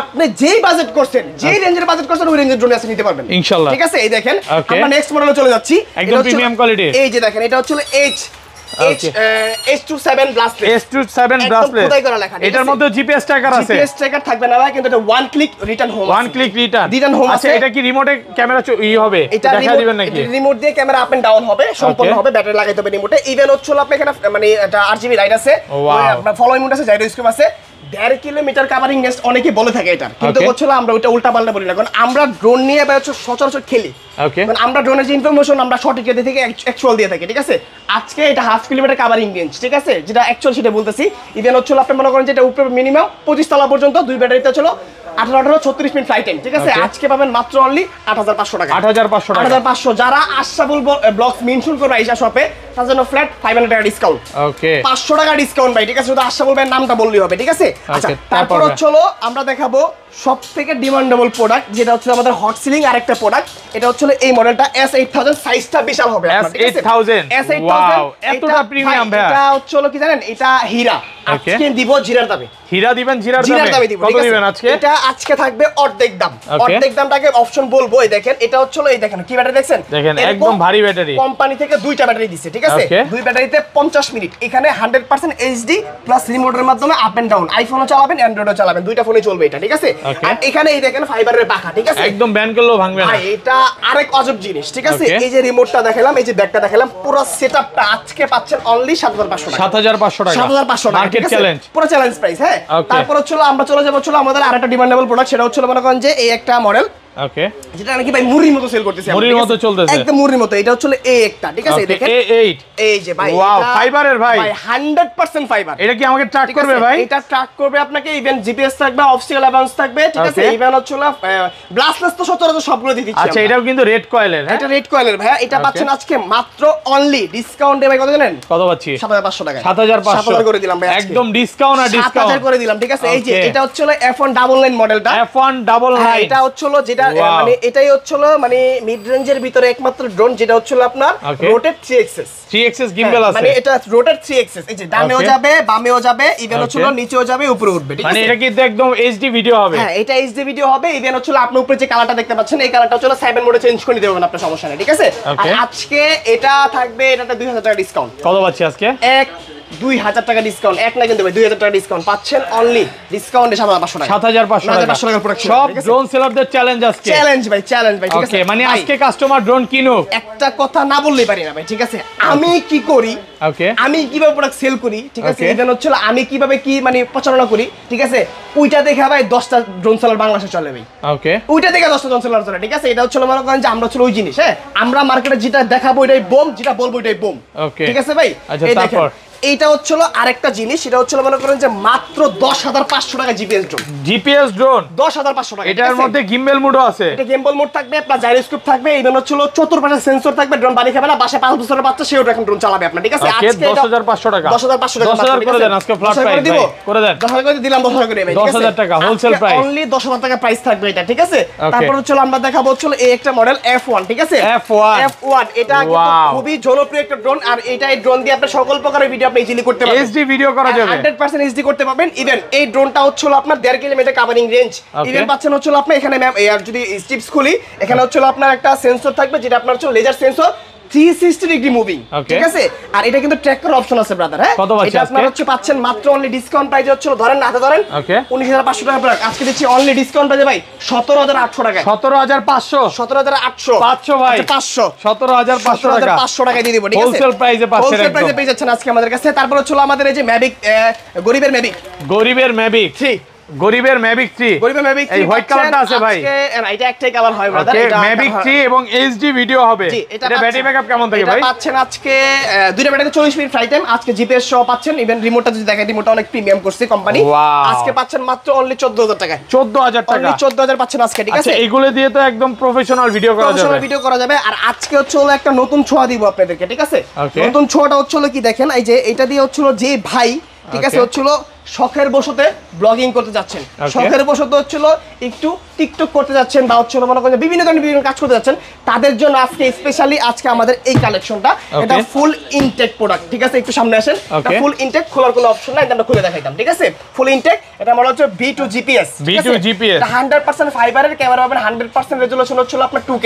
আপনি যেই বাজেট করছেন, যেই রেঞ্জের বাজেট করছেন ওই রেঞ্জের ড্রোন আছে নিতে পারবেন ইনশাআল্লাহ, ঠিক আছে? এই দেখেন আমরা নেক্সট মডেলে চলে যাচ্ছি, একদম প্রিমিয়াম কোয়ালিটি। এই যে দেখেন এটা হচ্ছে H27 ব্লাস্টলেস, H27 ব্লাস্টলেস, এটার মধ্যে জিপিএস ট্র্যাকার আছে। জিপিএস ট্র্যাকার থাকবে না ভাই, কিন্তু এটা one click return home, one click return home আছে। এটা কি রিমোটে ক্যামেরা হবে? এটা দেখা দিবেন নাকি? রিমোট দিয়ে ক্যামেরা আপ এন্ড ডাউন হবে, সম্পূর্ণ হবে, ব্যাটারি লাগাইতে হবে রিমোটে। ইভেন হচ্ছে আপনি এখানে মানে এটা RGB লাইট আছে, আপনার ফলোইং মোড আছে, জাইরোস্কোপ আছে, 1.5 কিলোমিটার কভারিং রেঞ্জ অনেকে বলে থাকে এটা, কিন্তু হচ্ছিল আমরা ওটা উল্টা পাল্টা বলি না, কারণ আমরা ড্রোন নিয়ে সচরাচর খেলি, মানে আমরা ড্রোনের যে ইনফরমেশন আমরা সঠিক থেকে অ্যাকচুয়াল দিয়ে থাকি, ঠিক আছে? আজকে এটা 1/2 কিলোমিটার কভারিং রেঞ্জ, ঠিক আছে? যেটা অ্যাকচুয়াল সেটা বলতেছি। ইভেন হচ্ছিল আপনি মনে করেন যে এটা উপরে মিনিমাম 25 তলা পর্যন্ত, দুই ব্যাটারিতে ছিল 18-36 মিনিট ফ্লাইট টাইম, ঠিক আছে? আজকে পাবেন মাত্র অনলি 8500 টাকা। 8500 যারা আশরাফুল ব্লগস মেনশন করবে আইসা শপে, তার জন্য ফ্ল্যাট 500 টাকা ডিসকাউন্ট, ওকে 500 টাকা ডিসকাউন্ট ভাই, ঠিক আছে? শুধু আশরাফুল ভাইয়ের নামটা বললেই হবে, ঠিক আছে? আচ্ছা তারপর হলো আমরা দেখাবো সবথেকে ডিমান্ডেবল প্রোডাক্ট, যেটা হচ্ছে আমাদের হট সিলিং আরেকটা প্রোডাক্ট। এটা হচ্ছে এই মডেলটা S8000, সাইজটা বিশাল হবে আপনার, ঠিক আছে? S8000 ওয়াও, এতটা প্রিমিয়াম ভাই। এটা হচ্ছে কি জানেন? এটা হীরা, আজকে দিব জিরার দামে। হীরা দিবেন জিরার দামে, কত দিবেন আজকে? এটা আজকে থাকবে অর্ধেক দাম, অর্ধেক দামটাকে অপশন বলবো। এই দেখেন এটা হচ্ছে এই দেখেন কি ব্যাটারি দেখছেন? দেখেন একদম ভারী ব্যাটারি, কোম্পানি থেকে দুইটা ব্যাটারি দিছে, ঠিক আছে? দুই ব্যাটারিতে 50 মিনিট, এখানে 100% এইচডি প্লাস রিমোটের মাধ্যমে আপ এন্ড ডাউন, আইফোনও চালাবেন, অ্যান্ড্রয়েডও চালাবেন, দুইটা ফোনে চলবে এটা, ঠিক আছে? আর এখানে এই দেখেন ফাইবারের পাখা, ঠিক আছে? একদম ব্যান্ড করলেও ভাঙবে না ভাই, এটা আরেক অজব জিনিস, ঠিক আছে? এই যে রিমোটটা দেখালাম, এই যে ব্যাগটা দেখালাম, পুরো সেটআপটা আজকে পাচ্ছেন অনলি 7500 টাকা। 7500 টাকা, 7500 টাকা মার্কেট চ্যালেঞ্জ, পুরো চ্যালেঞ্জ প্রাইস, হ্যাঁ? তারপর হচ্ছে আমরা চলে যাবো আমাদের আরেকটা ডিমান্ডেবল প্রোডাক্ট, সেটা হচ্ছে মনে করেন যে এই একটা মডেল, ওকে, যেটা নাকি ভাই মুড়ির মতো সেল করতেছে, মুড়ির মতো চলতেছে, একদম মুড়ির মতো। এটা হচ্ছে এই একটা, ঠিক আছে? দেখেন A8, এই যে ভাই, ওয়াও ফাইবারের ভাই, 100% ফাইবার। এটা কি আমাকে ট্র্যাক করবে ভাই? এটা ট্র্যাক করবে আপনাকে, ইভেন জিপিএস থাকবে, অবস্টিক্যাল অ্যাভান্স থাকবে, ঠিক আছে? ইভেন হচ্ছে ব্লাস্টলেস তো সচরাচর সবগুলো দিয়ে দিচ্ছি। আচ্ছা এটাও কিন্তু রেড কয়েলের, এটা রেড কয়েলের ভাই। এটা পাচ্ছেন আজকে মাত্র অনলি ডিসকাউন্টে ভাই, কত জানেন? কত পাচ্ছি? 7500 টাকা, 7500 করে দিলাম ভাই, একদম ডিসকাউন্ট আর ডিসকাউন্ট 7000 করে দিলাম, ঠিক আছে? এই যে এটা হচ্ছে F1 ডাবল লাইন মডেলটা, F1 ডাবল লাইন, এটা হচ্ছে যেটা মানে এটাই হচ্ছিল মানে মিড রেঞ্জের ভিতরে একমাত্র ড্রোন যেটা হচ্ছিল আপনার রোটেট 3 এক্সেস 3 এক্সেস গিম্বল আছে মানে এটা রোটেট 3 এক্সেস এই যে ডানেও যাবে বামেও যাবে ইভেন হচ্ছিল নিচেও যাবে উপরে উঠবে ঠিক আছে মানে এটা কিন্তু একদম এইচডি ভিডিও হবে হ্যাঁ এটা এইচডি ভিডিও হবে ইভেন হচ্ছিল আপনি উপরে যে কালারটা দেখতে পাচ্ছেন এই কালারটা হচ্ছিল 7 মোডে চেঞ্জ করে দিতে পারবেন আপনার সমস্যা নেই ঠিক আছে আর আজকে এটা থাকবে এটাতে 2000 টাকা ডিসকাউন্ট কত পাচ্ছি আজকে 2000 টাকা ডিসকাউন্ট এক না কিন্তু ভাই 2000 টাকা ডিসকাউন্ট পাচ্ছেন অনলি ডিসকাউন্টে 7500 টাকা 7500 টাকা প্রোডাকশন সব ড্রোন সেলারদের চ্যালেঞ্জ আজকে চ্যালেঞ্জ ভাই ঠিক আছে ওকে মানে আজকে কাস্টমার ড্রোন কিনুক একটা কথা না বললেই পারি না ভাই ঠিক আছে আমি কি করি ওকে আমি কিভাবে প্রোডাক্ট সেল করি ঠিক আছে ইভেন হচ্ছে আমি কিভাবে কি মানে প্রচারণা করি ঠিক আছে ওইটা দেখে ভাই 10টা ড্রোন সেলার বাংলাদেশে চলে ভাই ওকে ওইটা দেখে 10টা ড্রোন সেলার চলে ঠিক আছে এটা হচ্ছে মনে করেন যে আমরা হচ্ছে ওই জিনিস হ্যাঁ আমরা মার্কেটে যেটা দেখাবো এটাই বোম যেটা বলবো এটাই বোম ঠিক আছে ভাই আচ্ছা তারপর এইটা হচ্ছিল আরেকটা জিনিস সেটা হচ্ছিল মনে করেন যে মাত্র 10500 টাকা জিপিএস ড্রোন 10500 টাকা এটার মধ্যে গিম্বল মোডও আছে এটা গিম্বল মোড থাকবে আপনার জাইরোস্কোপ থাকবে ইভেন হচ্ছিল চতুর্পাশে সেন্সর থাকবে ড্রোন বাড়ি খাবে না বাসে 5 বছরের বাচ্চা সেও এখন ড্রোন চালাবে আপনি ঠিক আছে আজকে 10500 টাকা 10500 টাকা 10000 করে দেন আজকে ফ্ল্যাট প্রাইস দিব করে দেন 10000 করে দিলাম 10000 করে ভাই 10000 টাকা হোলসেল প্রাইস অনলি 10000 টাকা প্রাইস থাকবে এটা ঠিক আছে তারপর হচ্ছে আমরা দেখাবো হচ্ছে এই একটা মডেল F1 ঠিক আছে F1 এটা কিন্তু খুবই জনপ্রিয় একটা ড্রোন আর এই ড্রোন দিয়ে আপনি সকল প্রকারের ভিডিও আপনি ইজিলি করতে পারবেন এইচডি ভিডিও করা যাবে 100% এইচডি করতে পারবেন ইভেন এই ড্রোনটা হচ্ছিল আপনার 1.5 কিলোমিটার কভারিং রেঞ্জ ইভেন পাচ্ছেন হচ্ছিল আপনি এখানে ম্যাম আর যদি স্টিপস খুলি এখানে হচ্ছিল আপনার একটা সেন্সর থাকবে যেটা আপনার হচ্ছে লেজার সেন্সর 360 ডিগ্রি মুভিং ঠিক আছে আর এটা কিন্তু ট্র্যাক করার অপশন আছে ব্রাদার হ্যাঁ এটা আপনারা হচ্ছে পাচ্ছেন মাত্র অনলি ডিসকাউন্ট প্রাইসে হচ্ছে ধরেন হাতে ধরেন 19500 টাকা প্রোডাক্ট আজকে দিচ্ছি অনলি ডিসকাউন্ট প্রাইসে ভাই 17800 টাকা 17500 17800 ভাই 500 17500 টাকা 500 টাকা দিয়ে দিব ঠিক আছে হোলসেল প্রাইসে পাচ্ছেন হোলসেল প্রাইসে পেয়ে যাচ্ছেন আজকে আমাদের কাছে তারপর হচ্ছে আমাদের এই যে ম্যাভিক গরিবের ম্যাভিক 3 গরিবের ম্যাভিক 3 এই হোয়াইট কালারটা আছে ভাই আজকে এটা একটাই কালার হয় ব্রাদার এটা ম্যাভিক 3 এবং এইচডি ভিডিও হবে এটা ব্যাটারি ব্যাকআপ কেমন থাকে ভাই এটা পাচ্ছেন আজকে দুইটা ব্যাটারিতে 40 মিনিট ফ্লাইট টাইম আজকে জিপিএস সহ পাচ্ছেন ইভেন রিমোটটা যদি দেখেন রিমোটটা অনেক প্রিমিয়াম করছে কোম্পানি আজকে পাচ্ছেন মাত্র অনলি 14000 টাকা 14000 টাকা অনলি 14000 পাচ্ছেন আজকে ঠিক আছে আচ্ছা এইগুলো দিয়ে তো একদম প্রফেশনাল ভিডিও করা যাবে আর আজকে হচ্ছে একটা নতুন ছোঁয়া দিব আপনাদেরকে ঠিক আছে নতুন ছোঁয়াটা হচ্ছে কি দেখেন এই যে এটা দিয়ে হচ্ছে যে ভাই ঠিক আছে হচ্ছিল শখের বশতে ব্লগিং করতে যাচ্ছেন শখের বশতে হচ্ছিল একটু টিকটক করতে যাচ্ছেন বা হচ্ছিল মনে করেন বিভিন্ন ধরনের বিভিন্ন কাজ করতে যাচ্ছেন তাদের জন্য আজকে স্পেশালি আজকে আমাদের এই কালেকশনটা এটা ফুল ইনটেক প্রোডাক্ট ঠিক আছে একটু সামনে আসেন এটা ফুল ইনটেক খোলার কোনো অপশন নাই আমরা খুলে দেখাইতাম ঠিক আছে ফুল ইনটেক এটা মডেল হচ্ছে V2 GPS এটা 100% ফাইবারের ক্যামেরা পাবেন 100% রেজোলিউশন হচ্ছিল আপনার 2K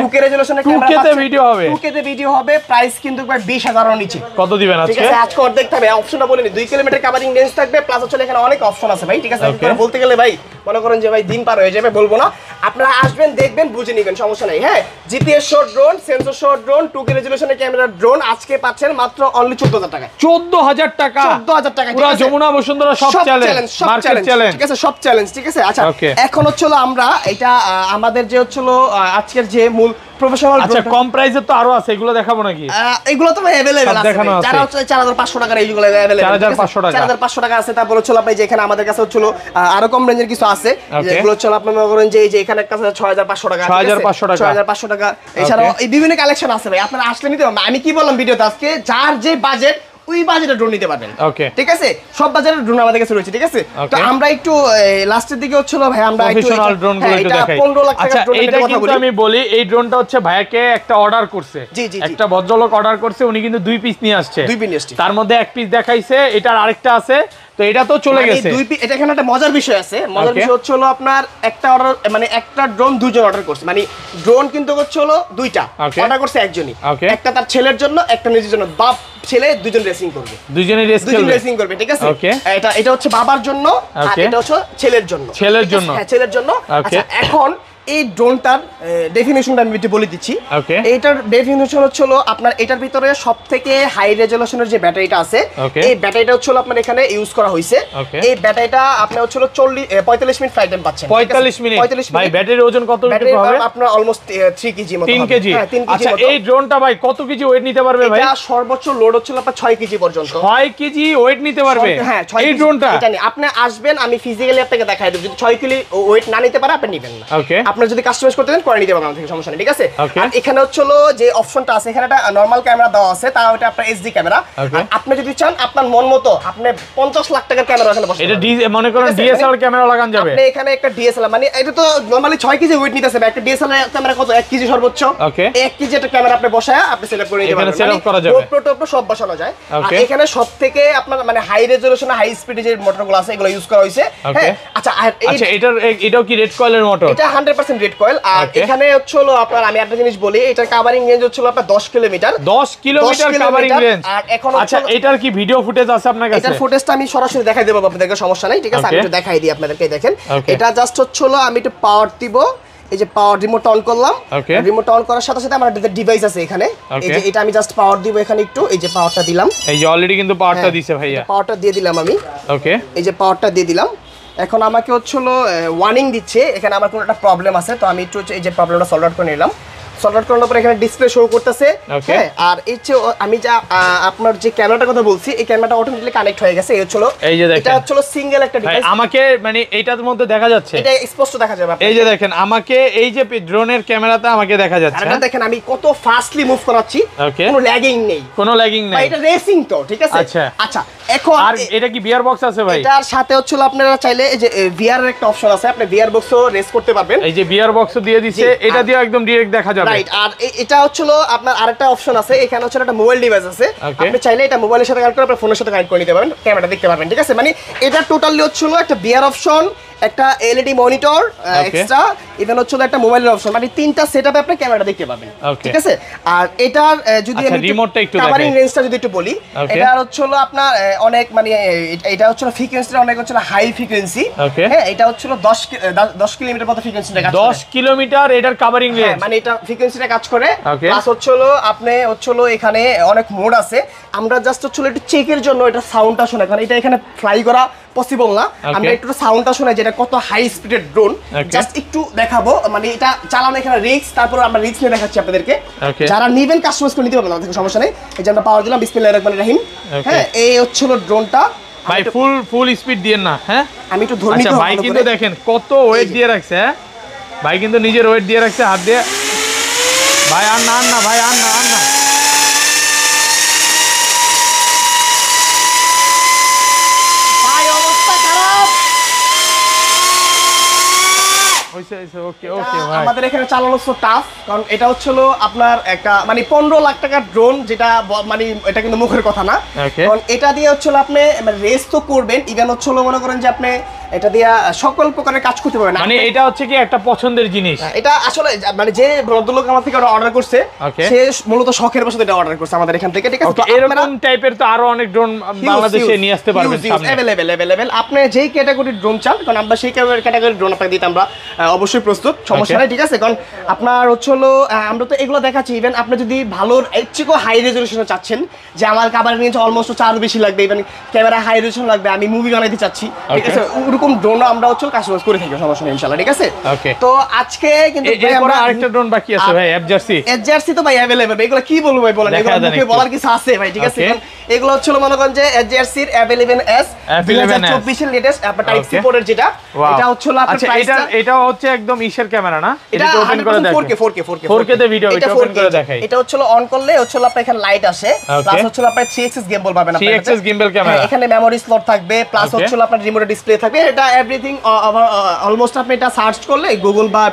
2K রেজোলিউশনের ক্যামেরা 2K তে ভিডিও হবে 2K তে ভিডিও হবে প্রাইস কিন্তু একবার 20000 এর নিচে কত দিবেন আজকে ঠিক আছে আজকে অর্ধেক থাকবে অপশনটা বলিনি 2 কিলোমিটার কভারিং রেঞ্জ থাকবে প্লাস হচ্ছে এখানে অনেক অপশন আছে ভাই ঠিক আছে আপনারা বলতে গেলে ভাই মনে করেন যে ভাই দিন পার হয়ে যাবে বলবো না আপনারা আসবেন দেখবেন বুঝে নেবেন সমস্যা নাই হ্যাঁ GPS shot drone sensor shot drone 2K রেজোলিউশনের ক্যামেরা ড্রোন আজকে পাচ্ছেন মাত্র অনলি 14000 টাকা 14000 টাকা 14000 টাকা পুরো যমুনা বসুন্ধরা সব চ্যালেঞ্জ মার্কেট চ্যালেঞ্জ ঠিক আছে সব চ্যালেঞ্জ ঠিক আছে আচ্ছা এখন হচ্ছে আমরা এটা আমাদের যে হচ্ছে আজকের যে মূল প্রফেশনাল আচ্ছা কম প্রাইসে তো আরো আছে এগুলো দেখাবো নাকি এগুলো তো अवेलेबल আছে যারা হচ্ছে 4500 টাকার এইগুলো अवेलेबल 4500 টাকা আছে তারপর হচ্ছে আপনি যে এখানে আমাদের কাছে হচ্ছে আরো কম রেঞ্জের কিছু আছে যেগুলো হচ্ছে আপনি মনে করেন যে এই যে এখানে একটা 6500 টাকা 6500 টাকা এছাড়াও এই বিভিন্ন কালেকশন আছে ভাই আপনারা আসলে নিতে পারবেন আমি কি বললাম ভিডিওতে আজকে যার যে বাজেট ওই বাজেটে ড্রোন নিতে পারবেন ঠিক আছে সব বাজেটের ড্রোন আমাদের কাছে রয়েছে ঠিক আছে তো আমরা একটু লাস্টের দিকে হচ্ছিল ভাই আমরা একটু প্রফেশনাল ড্রোনগুলো একটু দেখাই 15 লাখ টাকা ড্রোন এটা কিন্তু আমি বলি এই ড্রোনটা হচ্ছে ভাইয়াকে একটা অর্ডার করছে একটা ভদ্রলোক অর্ডার করছে উনি কিন্তু 2 পিস নিয়ে আসছে 2 পিস নিয়ে তার মধ্যে এক পিস দেখাইছে এটার আরেকটা আছে তো এটা তো চলে গেছে এটা এখানে একটা মজার বিষয় আছে মজার বিষয় হচ্ছে আপনার একটা অর্ডার মানে একটা ড্রোন দুইজন অর্ডার করছে মানে ড্রোন কিন্তু হচ্ছে দুইটা অর্ডার করছে একজনই একটা তার ছেলের জন্য একটা নিজের জন্য বাপ ছেলে দুইজন রেসিং করবে দুইজনই রেসিং করবে ঠিক আছে এটা হচ্ছে বাবার জন্য আর এটা হচ্ছে ছেলের জন্য হ্যাঁ ছেলের জন্য আচ্ছা এখন এই ড্রোনটার ডেফিনিশনটা আমি একটু বলে দিচ্ছি এইটার ডেফিনিশন হচ্ছে আপনার এটার ভিতরে সবথেকে হাই রেজোলিউশনের যে ব্যাটারিটা আছে এই ব্যাটারিটা হচ্ছে আপনার এখানে ইউজ করা হয়েছে এই ব্যাটারিটা আপনি হচ্ছে 45 মিনিট ফ্লাইট টাইম পাচ্ছেন 45 মিনিট ভাই ব্যাটারির ওজন কত হবে আপনার অলমোস্ট 3 কেজি মতো 3 কেজি আচ্ছা এই ড্রোনটা ভাই কত কেজি ওয়েট নিতে পারবে ভাই এটা সর্বোচ্চ লোড হচ্ছে আপনার 6 কেজি পর্যন্ত 6 কেজি ওয়েট নিতে পারবে হ্যাঁ এই ড্রোনটা এটা আপনি আসবেন আমি ফিজিক্যালি আপনাকে দেখাই দেব যদি 6 কেজি ওয়েট না নিতে পারে আপনি নেবেন না আপনারা যদি কাস্টমাইজ করতে চান করে নিতে পারবেন আমাদের থেকে, সমস্যা নেই, ঠিক আছে। আর এখানে হচ্ছে যে অপশনটা আছে, এখানে একটা নরমাল ক্যামেরা দেওয়া আছে, তাও এটা আপনার এইচডি ক্যামেরা। আপনি যদি চান আপনার মন মতো আপনি 50 লাখ টাকার ক্যামেরা এখানে বসাতে পারবেন। এটা মনে করেন ডিএসএলআর ক্যামেরা লাগান যাবে। আপনি এখানে একটা ডিএসএলআর মানে এটা তো নরমালি 6 কেজি ওয়েট নিতেছে, একটা ডিএসএলআর ক্যামেরা কত 1 কেজি সর্বোচ্চ। 1 কেজি একটা ক্যামেরা আপনি বসায় আপনি সেটআপ করে নিতে পারবেন, এখানে সেটআপ করা যাবে, প্রোটো সব বসানো যায়। আর এখানে সবথেকে আপনার মানে হাই রেজোলিউশন হাই স্পিডে যে মোটরগুলো আছে এগুলো ইউজ করা হয়েছে। হ্যাঁ আচ্ছা, আর এটাও কি রেড কয়েলের মোটর? এটা 100% রেড কয়েল। আর এখানে হচ্ছে আপনার আমি একটা জিনিস বলি, এটার কভারিং রেঞ্জ হচ্ছে আপনার 10 কিলোমিটার। 10 kilometre covering range. আর এখন আচ্ছা এটার কি ভিডিও ফুটেজ আছে আপনার কাছে? এটার ফুটেজটা আমি সরাসরি দেখাই দেব আপনাদেরকে, সমস্যা নাই, ঠিক আছে। আমি একটু দেখাই দিই আপনাদেরকে, দেখেন এটা জাস্ট হচ্ছে আমি একটু পাওয়ার দিব, এই যে পাওয়ার রিমোট অন করলাম, রিমোট অন করার সাথে সাথে আমার একটা ডিভাইস আছে এখানে, এই যে এটা আমি জাস্ট পাওয়ার দিব এখানে একটু, এই যে পাওয়ারটা দিলাম, এই যে অলরেডি কিন্তু পাওয়ারটা দিছে ভাইয়া, পাওয়ারটা দিয়ে দিলাম আমি। ওকে, এই যে পাওয়ারটা দিয়ে দিলাম। এখন আমাকে হচ্ছে ওয়ার্নিং দিচ্ছে এখানে আমার কোনো একটা প্রবলেম আছে, তো আমি একটু এই যে প্রবলেমটা সলভ আউট করে নিলাম। সলভ আউট করার পর এখানে ডিসপ্লে শো করতেছে। হ্যাঁ, আর এই যে আমি যা আপনার যে ক্যামেরাটার কথা বলছি, এই ক্যামেরাটা অটোমেটিক্যালি কানেক্ট হয়ে গেছে। এই হচ্ছে এই যে দেখেন, এটা হচ্ছে সিঙ্গেল একটা ডিভাইস। আমাকে মানে এইটার মধ্যে দেখা যাচ্ছে, এটা স্পষ্ট দেখা যাবে। এই যে দেখেন আমাকে এই যে ড্রোনের ক্যামেরাতে আমাকে দেখা যাচ্ছে, আর দেখেন আমি কত ফাস্টলি মুভ করাচ্ছি, কোনো ল্যাগিং নেই, কোনো ল্যাগিং নেই। এটা রেসিং তো, ঠিক আছে। আচ্ছা এখন আর এটা কি ভিআর বক্স আছে ভাই? এটার সাথে হচ্ছে আপনারা চাইলে এই যে ভিআর এর একটা অপশন আছে, আপনি ভিআর বক্সও রেস করতে পারবেন। এই যে ভিআর বক্সও দিয়ে দিয়েছে, এটা দিয়ে একদম ডাইরেক্ট দেখা যাবে, রাইট। আর এটা হচ্ছে আপনার আরেকটা অপশন আছে, এখানে হচ্ছে একটা মোবাইল ডিভাইস আছে, আপনি চাইলে এটা মোবাইলের সাথে কানেক্ট করে আপনার ফোনের সাথে কানেক্ট করে নিতে পারবেন, ক্যামেরা দেখতে পারবেন, ঠিক আছে। মানে এটা টোটালি হচ্ছে একটা ভিআর অপশন, একটা এলইডি মনিটর এক্সট্রা, ইভেন হচ্ছে একটা মোবাইলের অপশন, মানে তিনটা সেটআপে আপনি ক্যামেরা দেখতে পাবেন, ঠিক আছে। আর এটার যদি আমি রিমোটটা একটু দেখাই, কভারিং রেঞ্জটা যদি একটু বলি, এটা হচ্ছে আপনার অনেক মানে এটা হচ্ছে ফ্রিকোয়েন্সিটা অনেক হচ্ছে হাই ফ্রিকোয়েন্সি। হ্যাঁ, এটা হচ্ছে 10 কিলোমিটার মতো ফ্রিকোয়েন্সিটা কাজ করে। 10 কিলোমিটার এটার কভারিং রেঞ্জ, মানে এটা ফ্রিকোয়েন্সিটা কাজ করে। প্লাস হচ্ছে আপনি হচ্ছে এখানে অনেক মোড আছে, আমরা জাস্ট হচ্ছে একটু চেকের জন্য এটা সাউন্ডটা শোনা, কারণ এটা এখানে ফ্লাই করা পসিবল না, আমরা একটু সাউন্ডটা শোনাই যেটা কত হাই স্পিডের ড্রোন, জাস্ট একটু দেখাবো। মানে এটা চালানো এখানে রিস্ক, তারপর আমরা রিস্ক নিয়ে দেখাচ্ছি আপনাদেরকে, যারা নিবেন কাস্টমাইজ করে নিতে পারবেন, আমাদের সমস্যা নেই। এই যে আমরা পাওয়ার দিলাম, বিসমিল্লাহির রহমানির রহিম। হ্যাঁ, এই হচ্ছে ড্রোনটা ভাই, ফুল স্পিড দিয়েন না। হ্যাঁ, আমি একটু ধরে নিতে, ভাই কিন্তু দেখেন কত ওয়েট দিয়ে রাখছে। হ্যাঁ ভাই কিন্তু নিজের ওয়েট দিয়ে রাখছে হাত দিয়ে। ভাই আর না ভাই, আর না আমাদের এখানে চালানো তো টাফ, কারণ এটা হচ্ছে আপনার একটা মানে 15 লাখ টাকার ড্রোন, যেটা মানে এটা কিন্তু মুখের কথা না, কারণ এটা দিয়ে হচ্ছে আপনি রেস তো করবেন, ইভেন হচ্ছে মনে করেন যে আপনি এটা দিয়ে সকল প্রকারের কাজ করতে পারবেন। মানে এটা হচ্ছে কি একটা পছন্দের জিনিস, এটা আসলে মানে যে ভদ্রলোক আমার থেকে অর্ডার করছে, সে মূলত শখের বশত এটা অর্ডার করছে আমাদের এখান থেকে, ঠিক আছে। এরকম টাইপের তো আরো অনেক ড্রোন বাংলাদেশে নিয়ে আসতে পারবেন সামনে, अवेलेबल আপনি যেই ক্যাটাগরির ড্রোন চান, কারণ আমরা সেই ক্যাটাগরির ড্রোন আপনাকে দিতে আমরা অবশ্যই প্রস্তুত, সমস্যা নাই, ঠিক আছে। কারণ আপনার হচ্ছে আমরা তো এগুলো দেখাচ্ছি, ইভেন আপনি যদি ভালো এর চেয়েও হাই রেজলিউশনে চাচ্ছেন, যে আমার কভারিং রেঞ্জ অলমোস্ট 4 বেশি লাগবে, ইভেন ক্যামেরা হাই রেজলিউশন লাগবে, আমি মুভি বানাইতে চাচ্ছি, ঠিক আছে, ওরকম ড্রোন আমরা হচ্ছে কাস্টমাইজ করে থাকি, সমস্যা নেই ইনশাআল্লাহ, ঠিক আছে। তো আজকে কিন্তু আমরা আরেকটা ড্রোন বাকি আছে ভাই, এফজারসি তো ভাই अवेलेबल, এগুলো কি বলবো ভাই, বলেন, এগুলো মুখে বলার কিছু আছে ভাই, ঠিক আছে। এগুলো হচ্ছে মনে করেন যে এফজারসির F11s 2024 এর লেটেস্ট আপনার টাইপ সি পোর্টের, যেটা এটা হচ্ছে আপনার প্রাইসটা, এটা হচ্ছে একদম ইসের ক্যামেরা না, এটা ওপেন করে দেখেন 4K তে ভিডিও এটা ওপেন করে দেখাই। এটা হচ্ছে অন করলে হচ্ছে আপনার এখানে লাইট আসে, প্লাস হচ্ছে আপনার 3 গিম্বল পাবেন, আপনি 3 গিম্বল ক্যামেরা, এখানে মেমরি স্লট থাকবে, প্লাস হচ্ছে আপনার রিমোট ডিসপ্লে থাকবে, এটা এভরিথিং অলমোস্ট আপনি এটা সার্চ করলে গুগল বা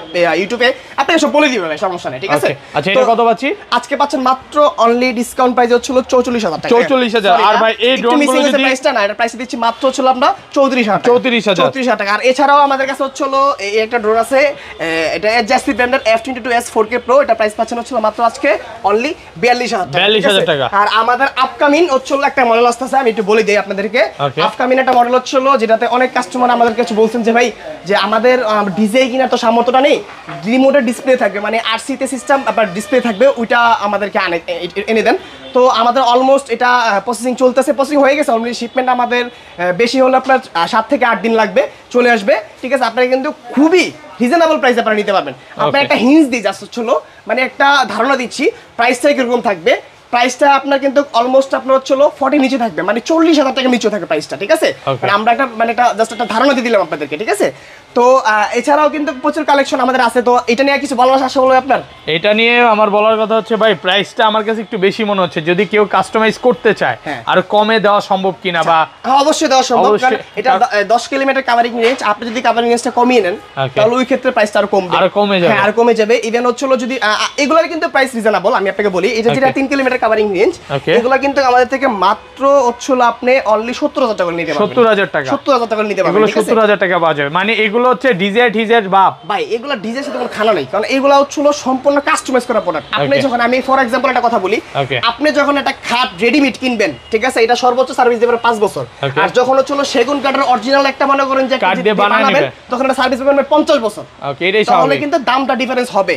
ইউটিউবে আপনি সব বলে দিবেন, সমস্যা নেই, ঠিক আছে। আচ্ছা, এটা কত পাচ্ছি আজকে? পাচ্ছেন মাত্র অনলি ডিসকাউন্ট প্রাইস হচ্ছে 44000 টাকা, 44000। আর ভাই এই ড্রোনগুলো যদি প্রাইসটা না, এটা প্রাইস দিচ্ছি মাত্র হচ্ছে আমরা 34000 টাকা। আর এছাড়াও আমাদের কাছে হচ্ছে এই একটা ড্রোন আছে, এটা জাস্টি ব্র্যান্ডের F22s 4K Pro, এটা প্রাইস পাচ্ছেন হচ্ছে মাত্র আজকে অনলি 42000 টাকা। আর আমাদের আপকামিং হচ্ছে একটা মডেল আসছে, আমি একটু বলে দেই আপনাদেরকে। আপকামিং একটা মডেল হচ্ছে যেটাতে অনেক কাস্টমার আমাদের কাছে বলছেন যে ভাই, যে আমাদের ডিজে কিনা তো সামর্থ্যটা নেই, রিমোটের ডিসপ্লে থাকবে, মানে আরসি তে সিস্টেম আপনার ডিসপ্লে থাকবে, ওইটা আমাদেরকে এনে দেন। তো আমাদের অলমোস্ট এটা প্রসেসিং চলতেছে, প্রসেসিং হয়ে গেছে অলরেডি, শিপমেন্ট আমাদের বেশি হলে আপনার 7 থেকে 8 দিন লাগবে, চলে আসবে, ঠিক আছে। আপনারা কিন্তু খুবই রিজনেবল প্রাইসে আপনারা নিতে পারবেন। আপনার একটা হিন্স দিই জাস্ট হচ্ছিল, মানে একটা ধারণা দিচ্ছি প্রাইসটা কিরকম থাকবে। প্রাইসটা আপনার কিন্তু অলমোস্ট আপনার হচ্ছে 40 নিচে থাকবে, মানে 40000 টাকা নিচে থাকবে প্রাইসটা, ঠিক আছে। মানে আমরা একটা মানে একটা জাস্ট একটা ধারণা দিয়ে দিলাম আপনাদেরকে, ঠিক আছে। তো এছাড়াও কিন্তু প্রচুর কালেকশন আমাদের আছে। তো এটা নিয়ে কিছু বলার আশা হলো আপনার? এটা নিয়ে আমার বলার কথা হচ্ছে ভাই, প্রাইসটা আমার কাছে একটু বেশি মনে হচ্ছে, যদি কেউ কাস্টমাইজ করতে চায় আর কমে দেওয়া সম্ভব কিনা। বা অবশ্যই দেওয়া সম্ভব, কারণ এটা 10 কিলোমিটার কভারিং রেঞ্জ, আপনি যদি কভারিং রেঞ্জটা কমিয়ে নেন তাহলে ওই ক্ষেত্রে প্রাইসটা আরো কমবে, আর কমে যাবে। হ্যাঁ আর কমে যাবে। ইভেন হচ্ছিল যদি এগুলার কিন্তু প্রাইস রিজনেবল, আমি আপনাকে বলি এটা যেটা 3 কিলোমিটার কভারিং রেঞ্জ, এগুলা কিন্তু আমাদের থেকে মাত্র হচ্ছিল আপনি অনলি 70,000 টাকা নিতে পারবেন। 70,000 টাকা, 70,000 টাকা নিতে পারবেন। এগুলো 70,000 টাকা পাওয়া যাবে। মানে এগুলো হচ্ছে ডিজে টিজের বাপ ভাই, এগুলা ডিজের সাথে কোনো খানা নাই, কারণ এগুলা হচ্ছিল সম্পূর্ণ কাস্টমাইজ করা প্রোডাক্ট। আপনি যখন, আমি ফর এক্সাম্পল একটা কথা বলি, আপনি যখন একটা খাট রেডিমেড কিনবেন, ঠিক আছে, এটা সর্বোচ্চ সার্ভিস দেবে 5 বছর। আর যখন হচ্ছিল সেগুন কাঠের অরিজিনাল একটা মনে করেন যে কাঠ দিয়ে বানাবেন, তখন এটা সার্ভিস পাবেন 50 বছর। ওকে, এটাই তাহলে কিন্তু দামটা ডিফারেন্স হবে।